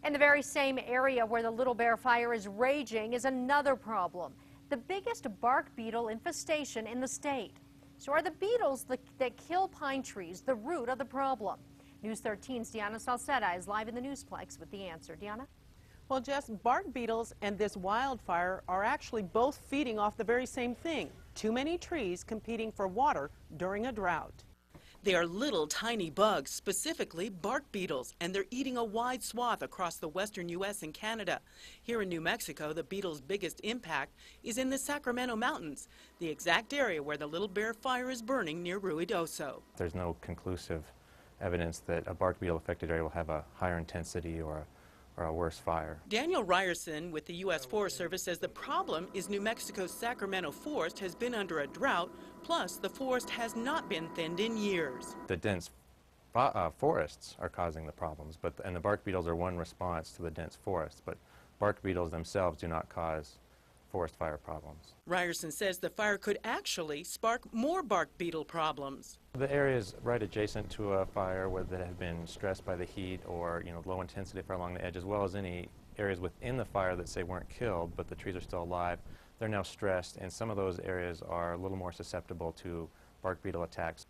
And the very same area where the Little Bear fire is raging is another problem. The biggest bark beetle infestation in the state. So are the beetles that kill pine trees the root of the problem? News 13's Deanna Salceda is live in the Newsplex with the answer. Deanna? Well, Jess, bark beetles and this wildfire are actually both feeding off the very same thing. Too many trees competing for water during a drought. They are little tiny bugs, specifically bark beetles, and they're eating a wide swath across the western U.S. and Canada. Here in New Mexico, the beetles' biggest impact is in the Sacramento Mountains, the exact area where the Little Bear fire is burning near Ruidoso. There's no conclusive evidence that a bark beetle affected area will have a higher intensity or a worse fire. Daniel Ryerson with the U.S. Forest Service says the problem is New Mexico's Sacramento forest has been under a drought, plus the forest has not been thinned in years. The dense forests are causing the problems, and the bark beetles are one response to the dense forests, but bark beetles themselves do not cause forest fire problems. Ryerson says the fire could actually spark more bark beetle problems. The areas right adjacent to a fire that have been stressed by the heat or low intensity fire along the edge, as well as any areas within the fire that say weren't killed but the trees are still alive, they're now stressed, and some of those areas are a little more susceptible to bark beetle attacks.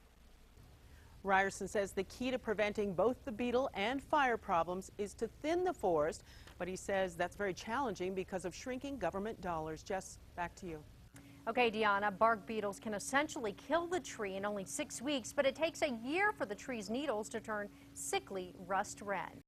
Ryerson says the key to preventing both the beetle and fire problems is to thin the forest, but he says that's very challenging because of shrinking government dollars. Jess, back to you. Okay, Deanna, bark beetles can essentially kill the tree in only 6 weeks, but it takes a year for the tree's needles to turn sickly rust red.